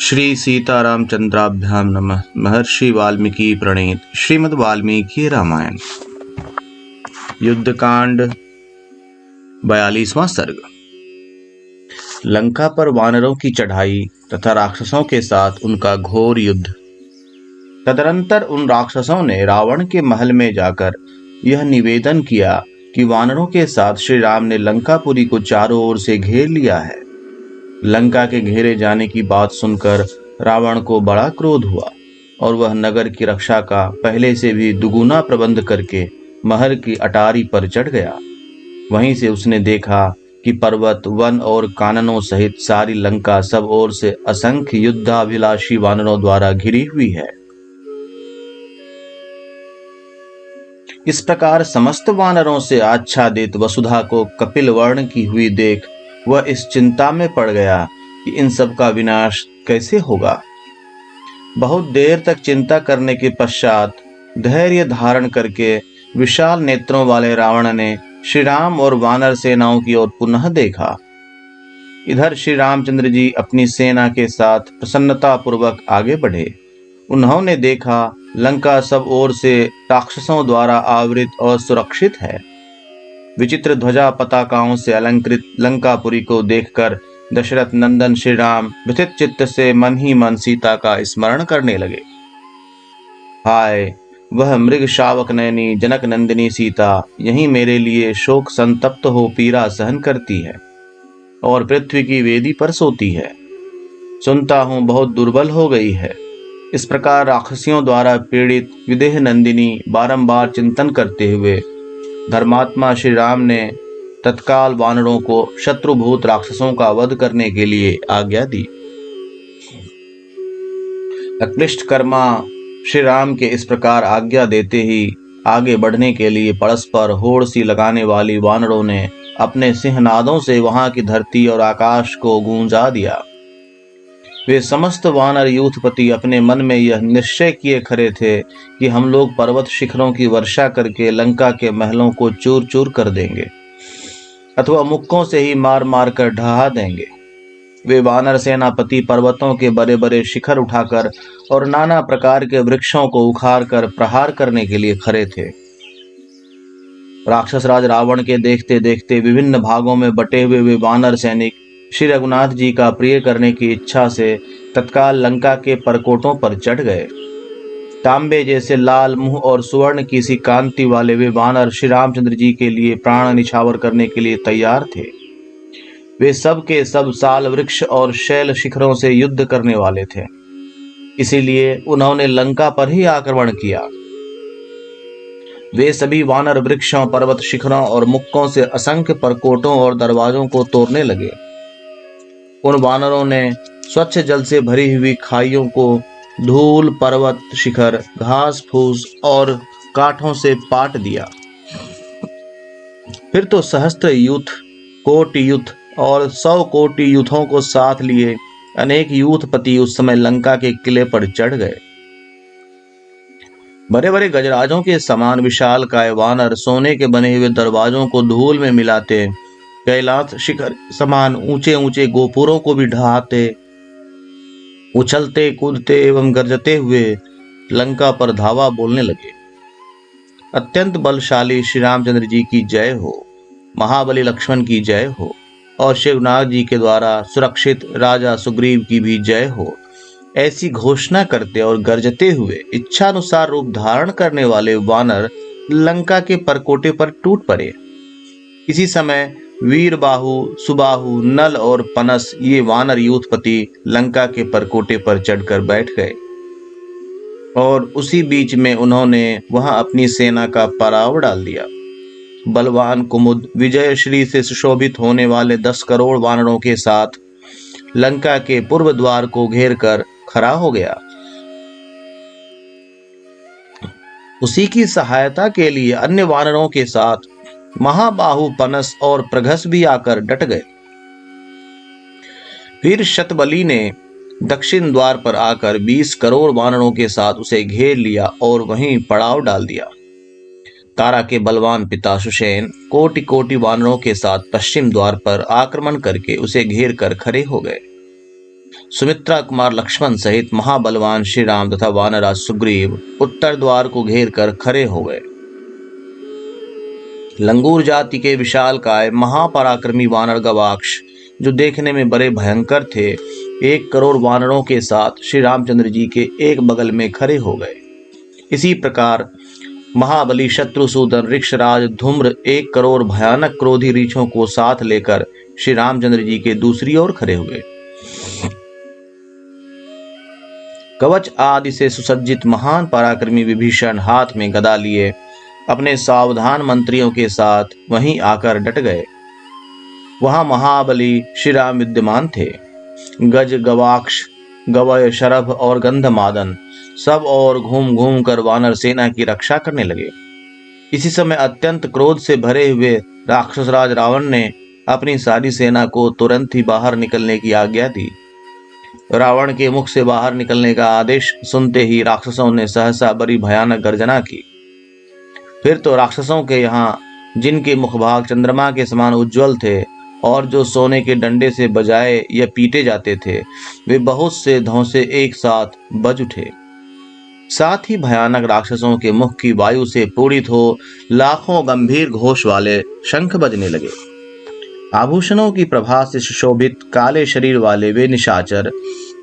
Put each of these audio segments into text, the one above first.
श्री सीतारामचंद्राभ्याम नमः। महर्षि वाल्मीकि प्रणीत श्रीमद् वाल्मीकि रामायण युद्धकांड 42वां सर्ग। लंका पर वानरों की चढ़ाई तथा राक्षसों के साथ उनका घोर युद्ध। तदनंतर उन राक्षसों ने रावण के महल में जाकर यह निवेदन किया कि वानरों के साथ श्री राम ने लंकापुरी को चारों ओर से घेर लिया है। लंका के घेरे जाने की बात सुनकर रावण को बड़ा क्रोध हुआ और वह नगर की रक्षा का पहले से भी दुगुना प्रबंध करके महल की अटारी पर चढ़ गया। वहीं से उसने देखा कि पर्वत, वन और काननों सहित सारी लंका सब ओर से असंख्य युद्धाभिलाषी वानरों द्वारा घिरी हुई है। इस प्रकार समस्त वानरों से आच्छादित वसुधा को कपिल वर्ण की हुई देख वह इस चिंता में पड़ गया कि इन सब का विनाश कैसे होगा। बहुत देर तक चिंता करने के पश्चात धैर्य धारण करके विशाल नेत्रों वाले रावण ने श्री राम और वानर सेनाओं की ओर पुनः देखा। इधर श्री रामचंद्र जी अपनी सेना के साथ प्रसन्नता पूर्वक आगे बढ़े। उन्होंने देखा लंका सब ओर से राक्षसों द्वारा आवृत और सुरक्षित है। विचित्र ध्वजा पताकाओं से अलंकृत लंकापुरी को देखकर दशरथ नंदन श्री राम व्यथित चित्त से मन ही मन सीता का स्मरण करने लगे। हाय, वह मृग शावक नयनी जनक नंदिनी सीता यही मेरे लिए शोक संतप्त हो पीड़ा सहन करती है और पृथ्वी की वेदी पर सोती है। सुनता हूं बहुत दुर्बल हो गई है। इस प्रकार राक्षसियों द्वारा पीड़ित विदेह नंदिनी बारंबार चिंतन करते हुए धर्मात्मा श्री राम ने तत्काल वानरों को शत्रुभूत राक्षसों का वध करने के लिए आज्ञा दी। अक्लिष्ट कर्मा श्री राम के इस प्रकार आज्ञा देते ही आगे बढ़ने के लिए परस्पर होड़ सी लगाने वाली वानरों ने अपने सिंहनादों से वहां की धरती और आकाश को गूंजा दिया। वे समस्त वानर यूथपति अपने मन में यह निश्चय किए खड़े थे कि हम लोग पर्वत शिखरों की वर्षा करके लंका के महलों को चूर चूर कर देंगे अथवा मुक्कों से ही मार मार कर ढहा देंगे। वे वानर सेनापति पर्वतों के बड़े बड़े शिखर उठाकर और नाना प्रकार के वृक्षों को उखाड़ कर प्रहार करने के लिए खड़े थे। राक्षस राज रावण के देखते देखते विभिन्न भागों में बटे हुए वे वानर सैनिक श्री रघुनाथ जी का प्रिय करने की इच्छा से तत्काल लंका के परकोटों पर चढ़ गए। तांबे जैसे लाल मुंह और सुवर्ण की सी कांति वाले वे वानर श्री रामचंद्र जी के लिए प्राण निछावर करने के लिए तैयार थे। वे सब के सब साल वृक्ष और शैल शिखरों से युद्ध करने वाले थे, इसीलिए उन्होंने लंका पर ही आक्रमण किया। वे सभी वानर वृक्षों, पर्वत शिखरों और मुक्कों से असंख्य परकोटों और दरवाजों को तोड़ने लगे। उन वानरों ने स्वच्छ जल से भरी हुई खाइयों को धूल, पर्वत शिखर, घास फूस और काठों से पाट दिया। फिर तो सहस्त्र यूथ, कोटि यूथ और 100 कोटि यूथों को साथ लिए अनेक यूथपति उस समय लंका के किले पर चढ़ गए। बड़े बड़े गजराजों के समान विशाल काय वानर सोने के बने हुए दरवाजों को धूल में मिलाते, कैलाश शिखर समान ऊंचे ऊंचे गोपुरों को भी ढहाते, उछलते कूदते एवं गरजते हुए लंका पर धावा बोलने लगे। अत्यंत बलशाली श्री रामचंद्र जी की जय हो, महाबली लक्ष्मण की जय हो और शिवनाथ जी के द्वारा सुरक्षित राजा सुग्रीव की भी जय हो, ऐसी घोषणा करते और गरजते हुए इच्छानुसार रूप धारण करने वाले वानर लंका के परकोटे पर टूट पड़े। इसी समय वीरबाहु, सुबाहु, नल और पनस ये वानर यूथपति लंका के परकोटे पर चढ़कर बैठ गए और उसी बीच में उन्होंने वहां अपनी सेना का पड़ाव डाल दिया। बलवान कुमुद विजय श्री से सुशोभित होने वाले 10 करोड़ वानरों के साथ लंका के पूर्व द्वार को घेर कर खड़ा हो गया। उसी की सहायता के लिए अन्य वानरों के साथ महाबाहु, पनस और प्रघस भी आकर डट गए। फिर शतबली ने दक्षिण द्वार पर आकर 20 करोड़ वानरों के साथ उसे घेर लिया और वहीं पड़ाव डाल दिया। तारा के बलवान पिता सुषेण कोटि कोटि वानरों के साथ पश्चिम द्वार पर आक्रमण करके उसे घेर कर खड़े हो गए। सुमित्रा कुमार लक्ष्मण सहित महाबलवान श्री राम तथा वानराज सुग्रीव उत्तर द्वार को घेर कर खड़े हो गए। लंगूर जाति के विशालकाय महापराक्रमी वानर गवाक्ष, जो देखने में बड़े भयंकर थे, 1 करोड़ वानरों के साथ श्री रामचंद्र जी के एक बगल में खड़े हो गए। इसी प्रकार महाबली शत्रुसूदन, ऋक्षराज, धूम्र 1 करोड़ भयानक क्रोधी रीछों को साथ लेकर श्री रामचंद्र जी के दूसरी ओर खड़े हुए। कवच आदि से सुसज्जित महान पराक्रमी विभीषण हाथ में गदा लिए अपने सावधान मंत्रियों के साथ वहीं आकर डट गए। वहां महाबली श्री राम विद्यमान थे। गज, गवाक्ष, गवय, शरभ और गंधमादन सब और घूम घूम कर वानर सेना की रक्षा करने लगे। इसी समय अत्यंत क्रोध से भरे हुए राक्षसराज रावण ने अपनी सारी सेना को तुरंत ही बाहर निकलने की आज्ञा दी। रावण के मुख से बाहर निकलने का आदेश सुनते ही राक्षसों ने सहसा बड़ी भयानक गर्जना की। फिर तो राक्षसों के यहाँ, जिनके मुखभाग चंद्रमा के समान उज्जवल थे और जो सोने के डंडे से बजाए या पीटे जाते थे, वे बहुत से धौंसे एक साथ बज उठे। साथ ही भयानक राक्षसों के मुख की वायु से पूरित हो लाखों गंभीर घोष वाले शंख बजने लगे। आभूषणों की प्रभा से सुशोभित काले शरीर वाले वे निशाचर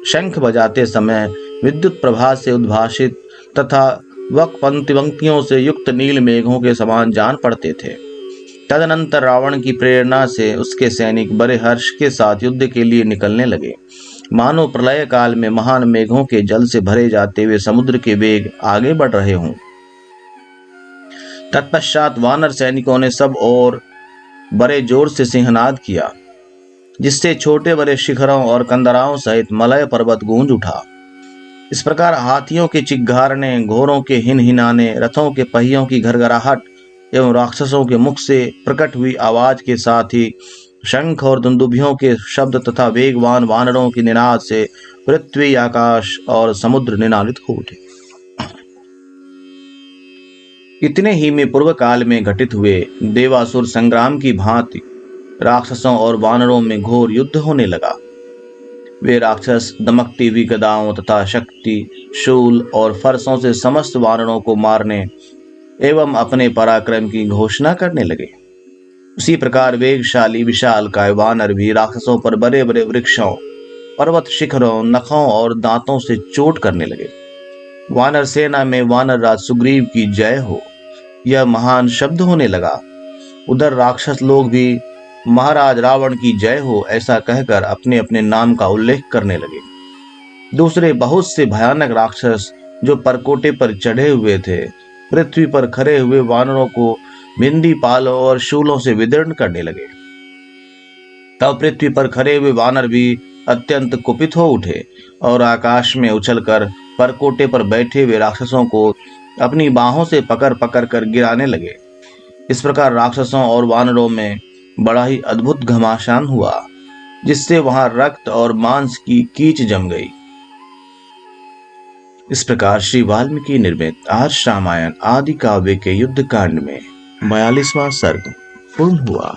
शंख बजाते समय विद्युत प्रभा से उद्भासित तथा वक पंक्तियों से युक्त नील मेघों के समान जान पड़ते थे। तदनंतर रावण की प्रेरणा से उसके सैनिक बड़े हर्ष के साथ युद्ध के लिए निकलने लगे, मानो प्रलय काल में महान मेघों के जल से भरे जाते हुए समुद्र के वेग आगे बढ़ रहे हों। तत्पश्चात वानर सैनिकों ने सब और बड़े जोर से सिंहनाद किया, जिससे छोटे बड़े शिखरों और कंदराओं सहित मलय पर्वत गूंज उठा। इस प्रकार हाथियों के चिघारने, घोड़ों के हिनहिनाने, रथों के पहियों की घरघराहट एवं राक्षसों के मुख से प्रकट हुई आवाज के साथ ही शंख और दुंदुभियों के शब्द तथा वेगवान वानरों की निनाद से पृथ्वी, आकाश और समुद्र निनादित हो उठे। इतने ही में पूर्व काल में घटित हुए देवासुर संग्राम की भांति राक्षसों और वानरों में घोर युद्ध होने लगा। वे राक्षस दमकती हुई गदाओं तथा शक्ति, शूल और फरसों से समस्त वानरों को मारने एवं अपने पराक्रम की घोषणा करने लगे। उसी प्रकार वेगशाली विशालकाय वानर भी राक्षसों पर बड़े बड़े वृक्षों, पर्वत शिखरों, नखों और दांतों से चोट करने लगे। वानर सेना में वानर राज सुग्रीव की जय हो, यह महान शब्द होने लगा। उधर राक्षस लोग भी महाराज रावण की जय हो ऐसा कहकर अपने अपने नाम का उल्लेख करने लगे। दूसरे बहुत से भयानक राक्षस जो परकोटे पर चढ़े हुए थे, पृथ्वी पर खड़े हुए वानरों को बिंदी पालों और शूलों से विदीर्ण करने लगे। तब पृथ्वी पर खड़े हुए वानर भी अत्यंत कुपित हो उठे और आकाश में उछलकर परकोटे पर बैठे हुए राक्षसों को अपनी बाहों से पकड़ पकड़ कर गिराने लगे। इस प्रकार राक्षसों और वानरों में बड़ा ही अद्भुत घमासान हुआ, जिससे वहां रक्त और मांस की कीच जम गई। इस प्रकार श्री वाल्मीकि निर्मित आर्ष रामायण आदि काव्य के युद्ध कांड में 42वां सर्ग पूर्ण हुआ।